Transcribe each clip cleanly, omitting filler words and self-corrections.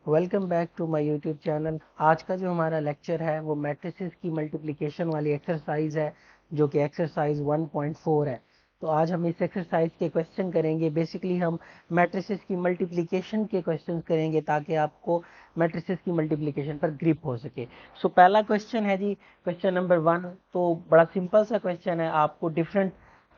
Welcome back to my YouTube channel. आज का जो हमारा लेक्चर है वो मैट्रिसेस की मल्टीप्लिकेशन वाली एक्सरसाइज है, जो कि एक्सरसाइज 1.4 है। तो आज हम इस एक्सरसाइज के क्वेश्चन करेंगे। बेसिकली हम मैट्रिसेस की मल्टीप्लिकेशन के क्वेश्चंस करेंगे ताकि आपको मैट्रिसेस की मल्टीप्लिकेशन पर ग्रिप हो सके। सो पहला क्वेश्चन है जी, क्वेश्चन नंबर 1। तो बड़ा सिंपल सा क्वेश्चन है, आपको डिफरेंट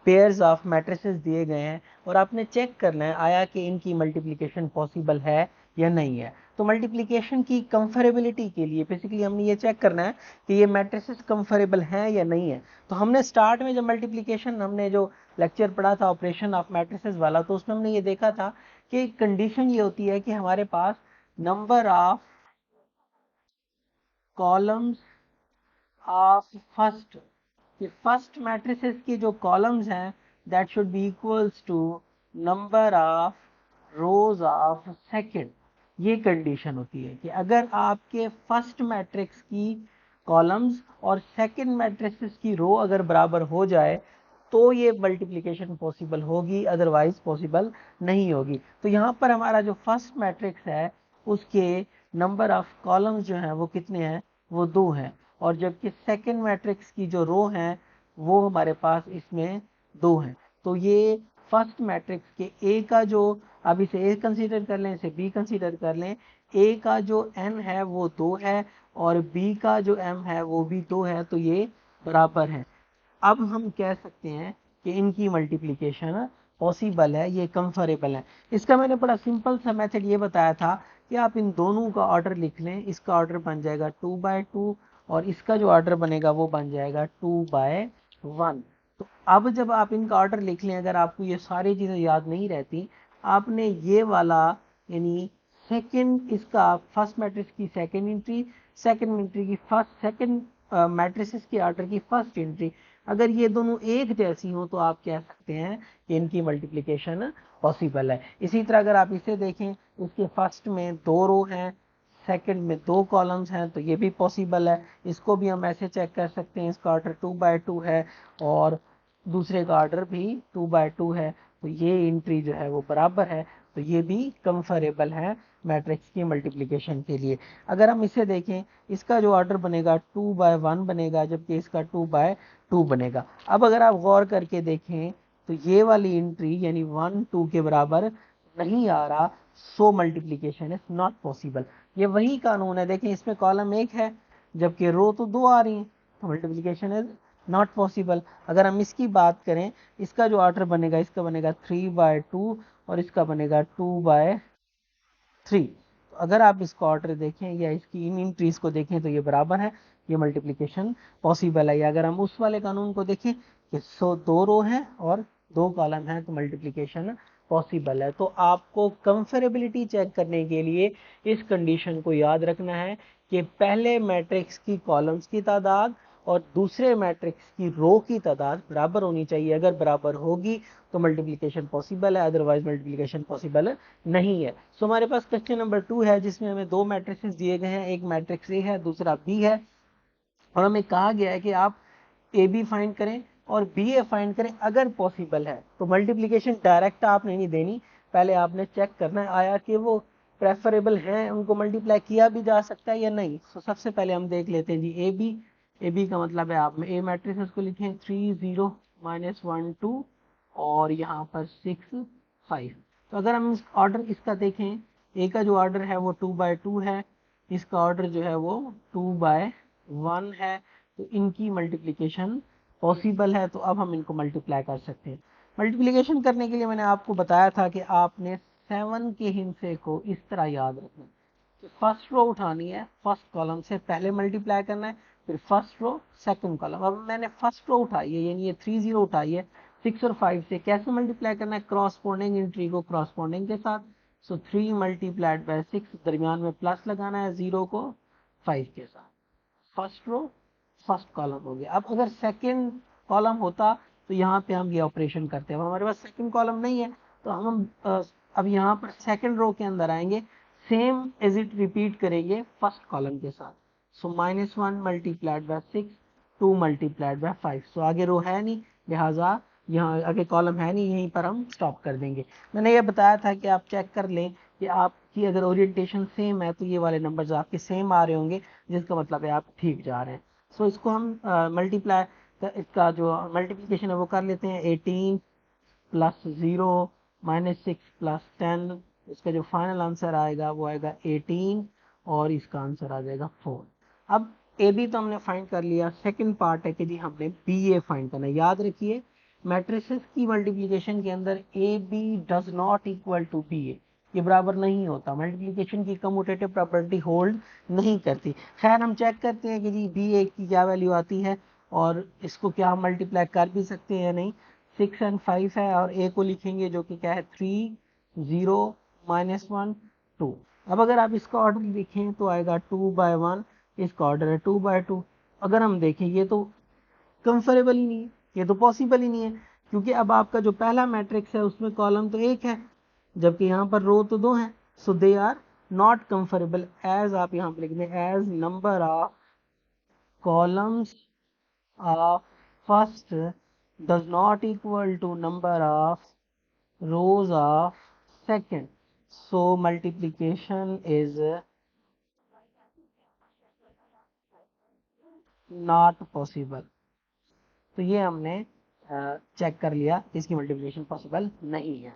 पेयर्स ऑफ मैट्रिसेस दिए गए हैं और आपने चेक करना है आया कि इनकी मल्टीप्लिकेशन पॉसिबल है या नहीं है। तो मल्टीप्लिकेशन की कंफरेबिलिटी के लिए बेसिकली हमने ये चेक करना है कि ये मैट्रिसेस कंफरेबल हैं या नहीं है। तो हमने स्टार्ट में जब मल्टीप्लिकेशन हमने जो लेक्चर पढ़ा था ऑपरेशन ऑफ मैट्रिसेस वाला, तो उसमें हमने ये देखा था कि कंडीशन ये होती है कि हमारे पास number of columns of first matrices की जो कॉलम्स हैं that should be equals to number of rows of second. ये कंडीशन होती है कि अगर आपके फर्स्ट मैट्रिक्स की कॉलम्स और सेकंड मैट्रिक्स की रो अगर बराबर हो जाए तो ये मल्टीप्लिकेशन पॉसिबल होगी, अदरवाइज पॉसिबल नहीं होगी। तो यहाँ पर हमारा जो फर्स्ट मैट्रिक्स है उसके नंबर ऑफ कॉलम्स जो हैं वो कितने हैं, वो 2 हैं। और जबकि सेकंड मैट्रिक्स की जो रो हैं वो हमारे पास इसमें 2 हैं। तो ये फर्स्ट मैट्रिक्स के ए का जो, अब इसे ए कंसीडर कर लें, इसे बी कंसीडर कर लें, ए का जो एन है वो 2 है और बी का जो एम है वो भी 2 है, तो ये बराबर है। अब हम कह सकते हैं कि इनकी मल्टीप्लिकेशन पॉसिबल है, ये कंफरेबल है। इसका मैंने बड़ा सिंपल सा मेथड ये बताया था कि आप इन दोनों का ऑर्डर लिख लें। इसका ऑर्डर बन जाएगा 2/2 और इसका जो ऑर्डर बनेगा वो बन जाएगा 2/1। तो अब जब आप इनका ऑर्डर लिख लें, अगर आपको ये सारी चीज़ें याद नहीं रहती, आपने ये वाला यानी सेकंड, इसका फर्स्ट मैट्रिक्स की सेकंड एंट्री, सेकंड एंट्री की फर्स्ट, सेकंड मैट्रिसेस की ऑर्डर की फर्स्ट एंट्री, अगर ये दोनों एक जैसी हो तो आप कह सकते हैं कि इनकी मल्टीप्लिकेशन पॉसिबल है। इसी तरह अगर आप इसे देखें, इसके फर्स्ट में 2 रो हैं, सेकंड में 2 कॉलम्स हैं, तो ये भी पॉसिबल है। इसको भी हम ऐसे चेक कर सकते हैं, इसका ऑर्डर 2/2 है और दूसरे का ऑर्डर भी 2/2 है, तो ये एंट्री जो है वो बराबर है। तो ये भी कंफरेबल है मैट्रिक्स की मल्टीप्लिकेशन के लिए। अगर हम इसे देखें, इसका जो ऑर्डर बनेगा 2/1 बनेगा, जबकि इसका 2/2 बनेगा। अब अगर आप गौर करके देखें तो ये वाली एंट्री यानी 1 2 के बराबर नहीं आ रहा, सो मल्टीप्लिकेशन इज नॉट पॉसिबल। ये वही कानून है, देखें इसमें कॉलम 1 है जबकि रो तो 2 आ रही हैं, तो मल्टीप्लिकेशन इज नॉट पॉसिबल। अगर हम इसकी बात करें, इसका जो ऑर्डर बनेगा, इसका बनेगा 3/2 और इसका बनेगा 2/3। तो अगर आप इसका ऑर्डर देखें या इसकी इन एंट्रीज को देखें तो ये बराबर है, ये मल्टीप्लिकेशन पॉसिबल है। या अगर हम उस वाले कानून को देखें कि 2 रो हैं और 2 कॉलम हैं, तो मल्टीप्लिकेशन पॉसिबल है। तो आपको कंफरेबिलिटी चेक करने के लिए इस कंडीशन को याद रखना है कि पहले मैट्रिक्स की कॉलम्स की तादाद और दूसरे मैट्रिक्स की रो की तादाद बराबर होनी चाहिए। अगर बराबर होगी तो मल्टीप्लिकेशन पॉसिबल है, अदरवाइज मल्टीप्लिकेशन पॉसिबल नहीं है। सो हमारे पास क्वेश्चन नंबर 2 है जिसमें हमें 2 मैट्रिक्स दिए गए हैं, एक मैट्रिक्स ए है, दूसरा बी है, और हमें कहा गया है कि आप ए बी फाइंड करें और बी ए फाइंड करें अगर पॉसिबल है। तो मल्टीप्लिकेशन डायरेक्ट आपने नहीं देनी, पहले आपने चेक करना है आया कि वो प्रेफरेबल हैं, उनको मल्टीप्लाई किया भी जा सकता है या नहीं। तो सबसे पहले हम देख लेते हैं जी ए बी। ए बी का मतलब है आप ए मैट्रिक्स उसको लिखें 3 0 -1 2 और यहाँ पर 6 5। तो अगर हम इस ऑर्डर इसका देखें, ए का जो ऑर्डर है वो 2/2 है, इसका ऑर्डर जो है वो 2/1 है, तो इनकी मल्टीप्लिकेशन पॉसिबल है। तो अब हम इनको मल्टीप्लाई कर सकते हैं। मल्टीप्लिकेशन करने के लिए मैंने आपको बताया था कि आपने 7 के हिस्से को इस तरह याद रखना है कि फर्स्ट रो उठानी है, फर्स्ट कॉलम से पहले मल्टीप्लाई करना है, फिर फर्स्ट रो सेकंड कॉलम। अब मैंने फर्स्ट रो उठाई है यानी ये 3 0 उठाई है, 6 और 5 से कैसे मल्टीप्लाई करना है, क्रॉसपोंडिंग एंट्री को क्रॉसपोंडिंग के साथ। सो 3 मल्टीप्लाइड बाय 6, दरमियान में प्लस लगाना है, 0 को 5 के साथ। फर्स्ट रो फर्स्ट कॉलम हो गया। अब अगर सेकंड कॉलम होता तो यहाँ पे हम ये ऑपरेशन करते हैं। अब हमारे पास सेकंड कॉलम नहीं है तो हम अब यहाँ पर सेकंड रो के अंदर आएंगे, सेम एज इट रिपीट करेंगे फर्स्ट कॉलम के साथ। सो -1 मल्टीप्लाइड बाय 6, 2 मल्टीप्लाइड बाय 5। सो आगे रो है नहीं, लिहाजा यहाँ आगे कॉलम है नहीं, यहीं पर हम स्टॉप कर देंगे। मैंने ये बताया था कि आप चेक कर लें कि आपकी अगर ओरिएंटेशन सेम है तो ये वाले नंबर्स आपके सेम आ रहे होंगे, जिसका मतलब है आप ठीक जा रहे हैं। सो इसको हम मल्टीप्लाई, इसका जो मल्टीप्लिकेशन है वो कर लेते हैं। 18 प्लस 0 माइनस 6 प्लस 10, इसका जो फाइनल आंसर आएगा वो आएगा 18 और इसका आंसर आ जाएगा 4। अब ए बी तो हमने फाइंड कर लिया, सेकंड पार्ट है कि जी हमने बी ए फाइंड करना है। याद रखिए मैट्रिसेस की मल्टीप्लिकेशन के अंदर A B does not equal to B A, ये बराबर नहीं होता, मल्टीप्लिकेशन की कम्यूटेटिव प्रॉपर्टी होल्ड नहीं करती। खैर हम चेक करते हैं कि जी बी ए की क्या वैल्यू आती है और इसको क्या हम मल्टीप्लाई कर भी सकते हैं या नहीं। 6 और 5 है और ए को लिखेंगे जो कि क्या है 3 0 -1 2। अब अगर आप इसका ऑर्डर लिखें तो आएगा 2/1, इसका ऑर्डर है 2/2। अगर हम देखें ये तो कंफरेबल ही नहीं है, ये तो पॉसिबल ही नहीं है, क्योंकि अब आपका जो पहला मैट्रिक्स है उसमें कॉलम तो एक है जबकि यहाँ पर रो तो दो हैं। So they are not comfortable, as आप यहाँ पर लिख दें as number of columns of first does not equal to number of rows of second, so multiplication is not possible। तो ये हमने चेक कर लिया, इसकी मल्टीप्लिकेशन पॉसिबल नहीं है।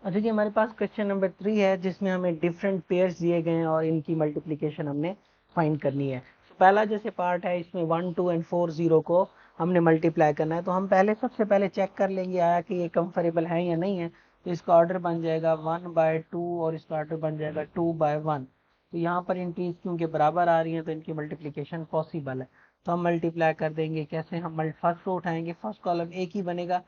अच्छा जी हमारे पास क्वेश्चन नंबर 3 है जिसमें हमें डिफरेंट पेयर्स दिए गए हैं और इनकी मल्टीप्लिकेशन हमने फाइंड करनी है। तो पहला जैसे पार्ट है इसमें 1 2 एंड 4 0 को हमने मल्टीप्लाई करना है, तो हम पहले सबसे पहले चेक कर लेंगे आया कि ये कंफरेबल है या नहीं है। तो इसका ऑर्डर बन जाएगा 1/2 और इसका ऑर्डर बन जाएगा 2/1। तो यहाँ पर इंट्रीज क्योंकि बराबर आ रही हैं तो इनकी मल्टीप्लिकेशन पॉसिबल है। तो हम मल्टीप्लाई कर देंगे कैसे, हम फर्स्ट रो उठाएंगे, फर्स्ट कॉलम एक ही बनेगा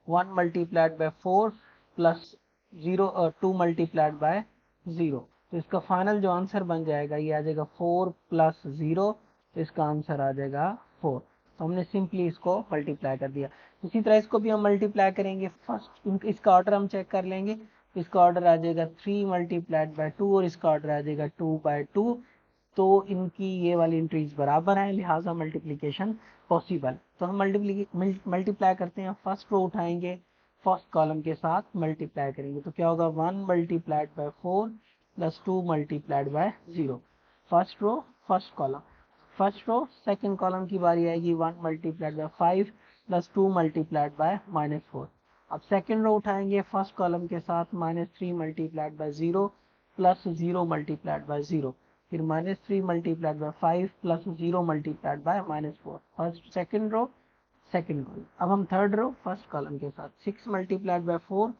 1 मल्टीप्लाइड बाय 4 प्लस 0 और 2 मल्टीप्लाइड बाय 0। तो इसका फाइनल जो आंसर बन जाएगा ये आ जाएगा 4 प्लस 0, तो इसका आंसर आ जाएगा 4। तो हमने सिंपली इसको मल्टीप्लाई कर दिया। इसी तरह इसको भी हम मल्टीप्लाई करेंगे, फर्स्ट इसका ऑर्डर हम चेक कर लेंगे। इसका ऑर्डर आ जाएगा 3 मल्टीप्लाइड बाय 2 और इसका ऑर्डर आ जाएगा 2/2। तो इनकी ये वाली इंट्रीज बराबर है, लिहाजा मल्टीप्लिकेशन पॉसिबल। तो हम मल्टीप्लाई करते हैं, फर्स्ट रो उठाएंगे, फर्स्ट कॉलम के साथ मल्टीप्लाई करेंगे तो क्या होगा 1 multiplied by 4 plus 2 multiplied by 0। First row first column, first row second column की बारी आएगी 1 multiplied by 5 plus 2 multiplied by -4। अब सेकंड रो उठाएंगे फर्स्ट कॉलम के साथ -3 multiplied by 0 plus 0 multiplied by 0, फिर -3 multiplied by 5 plus 0 multiplied by -4। First second row second column. अब हम थर्ड रो फर्स्ट कॉलम के साथ 6 multiplied by 4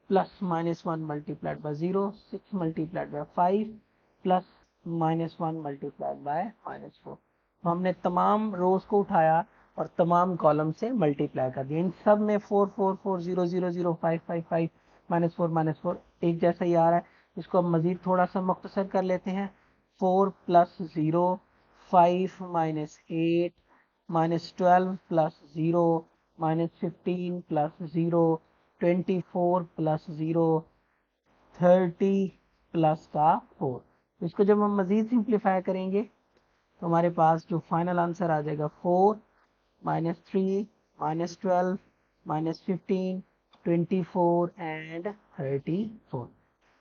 plus -1 multiplied by 0, 6 multiplied by 5 plus -1 multiplied by -4। तो हमने तमाम रोज को उठाया और तमाम कॉलम से मल्टीप्लाई कर दिया। इन सब में 4 4 4 0 0 0 5 5 5 -4 एक जैसा ही आ रहा है। इसको अब मजीद थोड़ा सा मुख्तसर कर लेते हैं। 4 plus 0 5 -8 -12 plus 0 -15 plus 0 24 plus 0 30 plus का 4। इसको जब हम मजीद सिंप्लीफाई करेंगे तो हमारे पास जो फाइनल आंसर आ जाएगा 4 -3 -12 -15 24 एंड 34।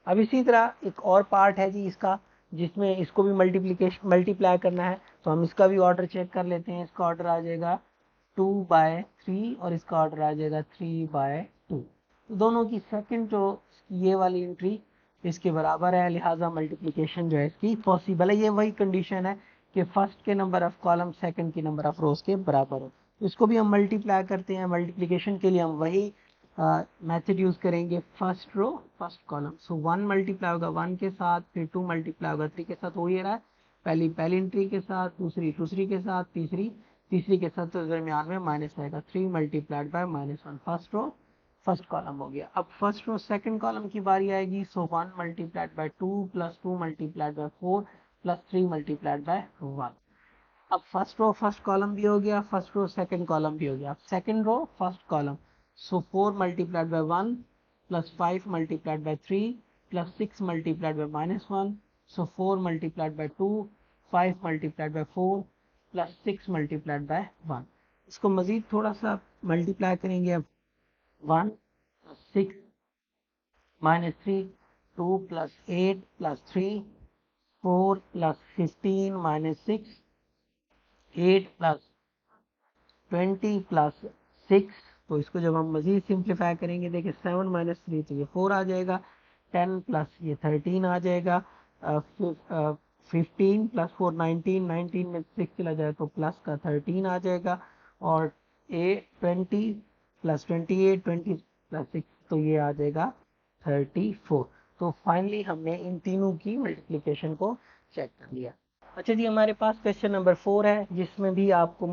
अब इसी तरह एक और पार्ट है जी इसका जिसमें इसको भी मल्टीप्लाई करना है, तो हम इसका भी ऑर्डर चेक कर लेते हैं। इसका ऑर्डर आ जाएगा 2/3 और इसका ऑर्डर आ जाएगा 3/2। तो दोनों की सेकंड जो ये वाली एंट्री इसके बराबर है, लिहाजा मल्टीप्लिकेशन जो है इसकी पॉसिबल है। ये वही कंडीशन है कि फर्स्ट के नंबर ऑफ कॉलम सेकंड की नंबर ऑफ रोज के बराबर हो। इसको भी हम मल्टीप्लाई करते हैं, मल्टीप्लिकेशन के लिए हम वही मेथड यूज करेंगे, first row first column. So 1 multiply होगा 1 के साथ, फिर 2 मल्टीप्लाई होगा 3 के साथ, हो ही रहा है। पहली एंट्री के साथ, दूसरी के साथ, तीसरी के साथ, तो दरमियान में माइनस आएगा 3 multiplied by -1। First row first column हो गया। अब फर्स्ट रो सेकंड कॉलम की बारी आएगी। सो 1 multiplied by 2 plus 2 multiplied by 4 plus 3 multiplied by 1। अब फर्स्ट रो फर्स्ट कॉलम भी हो गया, फर्स्ट रो सेकंड कॉलम भी हो गया। अब second row first column, so 4 multiplied by 1 plus 5 multiplied by 3 plus 6 multiplied by -1, so 4 multiplied by 2 5 multiplied by 4 plus 6 multiplied by 1। इसको मजीद थोड़ा सा मल्टीप्लाई करेंगे। अब 1 6 -3 2 plus 8 plus 3, 4 plus 15 minus 6, 8 plus 20 plus 6। तो इसको जब हम मजीद सिंप्लीफाई करेंगे, देखिए 7 माइनस 3 तो ये 4 आ जाएगा, 10 प्लस ये 13 आ जाएगा, 15 प्लस 4 19, 19 में 6 चला जाए तो प्लस का 13 आ जाएगा, और 20 प्लस 28, 20 प्लस 6 तो ये आ जाएगा 34। तो फाइनली हमने इन तीनों की मल्टीप्लिकेशन को चेक कर लिया। अच्छा जी, हमारे पास क्वेश्चन नंबर 4 है, जिसमें भी आपको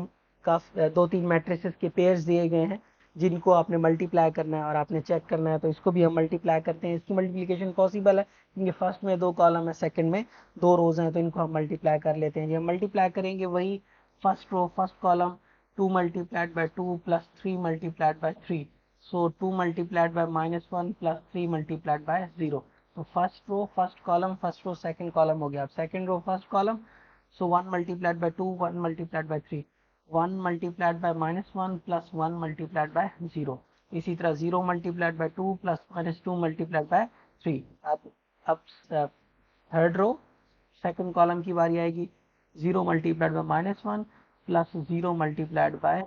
दो तीन मैट्रिसेस के पेयर्स दिए गए हैं जिनको आपने मल्टीप्लाई करना है और आपने चेक करना है। तो इसको भी हम मल्टीप्लाई करते हैं। इसकी मल्टीप्लिकेशन पॉसिबल है क्योंकि फर्स्ट में 2 कॉलम है, सेकंड में 2 रोज हैं, तो इनको हम मल्टीप्लाई कर लेते हैं। जब मल्टीप्लाई करेंगे वही first row first column 2 multiplied by 2 plus 3 multiplied by 3, so 2 multiplied by -1 plus 3 multiplied by 0। तो first row first column, first row second column हो गया। अब second row first column, so 1 multiplied by 2, 1 multiplied by 3, 1 multiplied by -1 plus 1 multiplied by 0। इसी तरह 0 multiplied by 2 plus -2 multiplied by 3। अब third row second column की बारी आएगी, 0 multiplied by -1 plus 0 multiplied by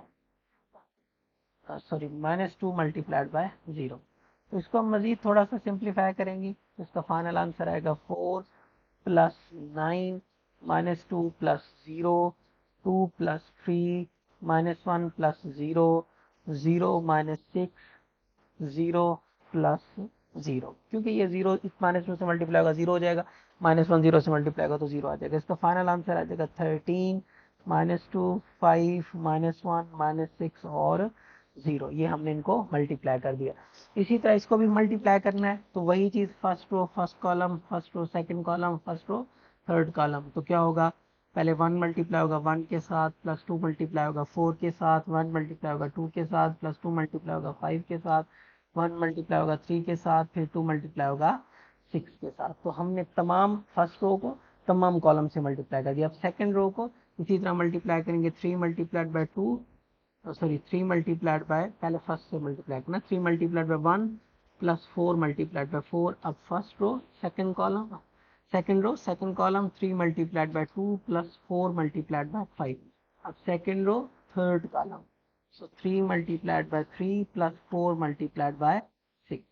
-2 multiplied by 0। तो इसको हम मजीद थोड़ा सा सिंप्लीफाई करेंगे, तो इसका फाइनल आंसर आएगा 4 plus 9 -2 plus 0, 2 plus 3 -1 plus 0, 0 -6, 0 plus 0। क्योंकि ये 0 इस -2 से मल्टीप्लाई होगा 0 हो जाएगा, -1 0 से मल्टीप्लाई होगा तो 0 आ जाएगा। इसका फाइनल आंसर आ जाएगा 13 -2 5 -1 -6 और 0। ये हमने इनको मल्टीप्लाई कर दिया। इसी तरह इसको भी मल्टीप्लाई करना है, तो वही चीज़ first row first column, first row second column, first row third column. तो क्या होगा, पहले 1 मल्टीप्लाई होगा 1 के साथ, प्लस 2 मल्टीप्लाई होगा 4 के साथ, 1 मल्टीप्लाई होगा 2 के साथ, प्लस 2 मल्टीप्लाई होगा 5 के साथ, 1 मल्टीप्लाई होगा 3 के साथ, फिर 2 मल्टीप्लाई होगा 6 के साथ। तो हमने तमाम फर्स्ट रो को तमाम कॉलम से मल्टीप्लाई कर दिया। अब सेकंड रो को इसी तरह मल्टीप्लाई करेंगे, 3 multiplied by 2, sorry 3 multiplied by, पहले फर्स्ट से मल्टीप्लाई करना, 3 multiplied by 1 plus 4 multiplied by 4। अब first row second column, second row second column 3 multiplied by 2 plus 4 multiplied by 5। अब second row third column, so 3 multiplied by 3 plus 4 multiplied by 6।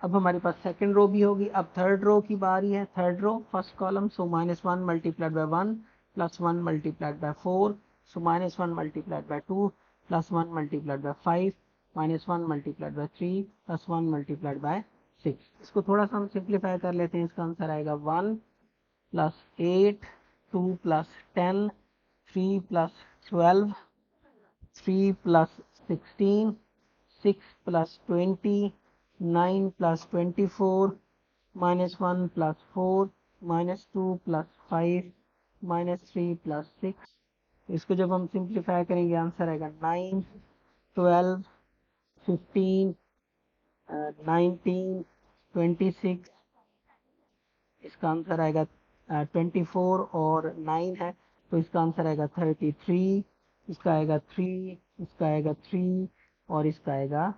अब हमारे पास second row भी होगी। अब third row की बारी है, third row first column, so -1 multiplied by 1 plus 1 multiplied by 4, so -1 multiplied by 2 plus 1 multiplied by 5 -1 multiplied by 3 plus 1 multiplied by 6। इसको थोड़ा सा हम सिंप्लीफाई कर लेते हैं। इसका आंसर आएगा 1 plus 8, 2 plus 10, 3 plus 12, 3 plus 16, 6 plus 20, 9 plus 24, -1 plus 4, -2 plus 5, -3 plus 6। इसको जब हम सिंप्लीफाई करेंगे आंसर आएगा 9, 12, 15, 19, 26। इसका आंसर आएगा 24 और 9 है, तो इसका आंसर आएगा 33। इसका आएगा 3, इसका आएगा 3 और इसका आएगा।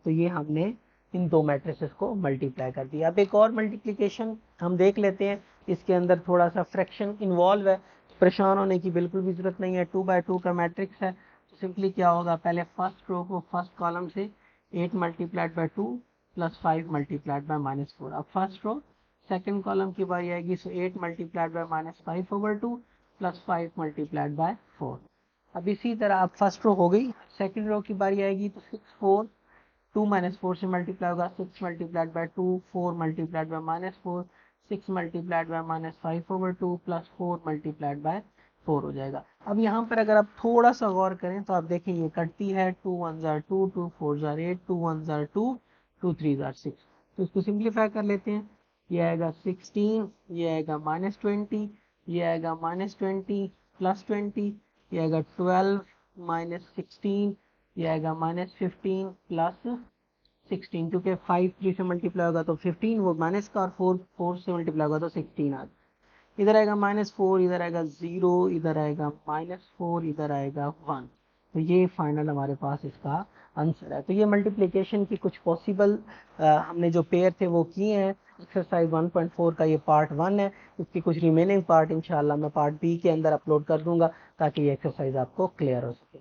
तो ये हमने इन दो मैट्रिसेस को मल्टीप्लाई कर दिया। अब एक और मल्टीप्लिकेशन हम देख लेते हैं। इसके अंदर थोड़ा सा फ्रैक्शन इन्वॉल्व है, परेशान होने की बिल्कुल भी जरूरत नहीं है। 2 by 2 का मैट्रिक्स है, तो सिंपली क्या होगा, पहले फर्स्ट रो को फर्स्ट कॉलम से 8 multiplied by 2 plus 5 multiplied by -4। अब फर्स्ट रो सेकंड कॉलम की बारी आएगी, सो 8 multiplied by -5/2 plus 5 multiplied by 4। अब इसी तरह अब फर्स्ट रो हो गई, सेकंड रो की बारी आएगी तो 6 4, 2 -4 से मल्टीप्लाई होगा, 6 multiplied by 2, 4 multiplied by -4, 6 multiplied bye -5/2 plus 4 multiplied by 4 हो जाएगा। अब यहाँ पर अगर आप थोड़ा सा गौर करें तो आप देखें ये कटती है, 2 1 जार 2, 2 4 जार 8, 2 1 जार 2, 2 3 जार 6। तो इसको सिंप्लीफाई कर लेते हैं। ये आएगा 16, ये आएगा -20, ये आएगा -20 प्लस 20, ये आएगा 12 -16, ये आएगा -15 प्लस 16, क्योंकि 5 3 से मल्टीप्लाई होगा तो 15, वो माइनस का, और 4 4 से मल्टीप्लाई होगा तो 16 आ। इधर आएगा -4, इधर आएगा 0, इधर आएगा -4, इधर आएगा 1। तो ये फाइनल हमारे पास इसका आंसर है। तो ये मल्टीप्लिकेशन की कुछ पॉसिबल हमने जो पेयर थे वो किए हैं। एक्सरसाइज 1.4 का ये पार्ट 1 है। इसकी कुछ रिमेनिंग पार्ट इंशाल्लाह मैं पार्ट बी के अंदर अपलोड कर दूंगा ताकि ये एक्सरसाइज आपको क्लियर हो सके।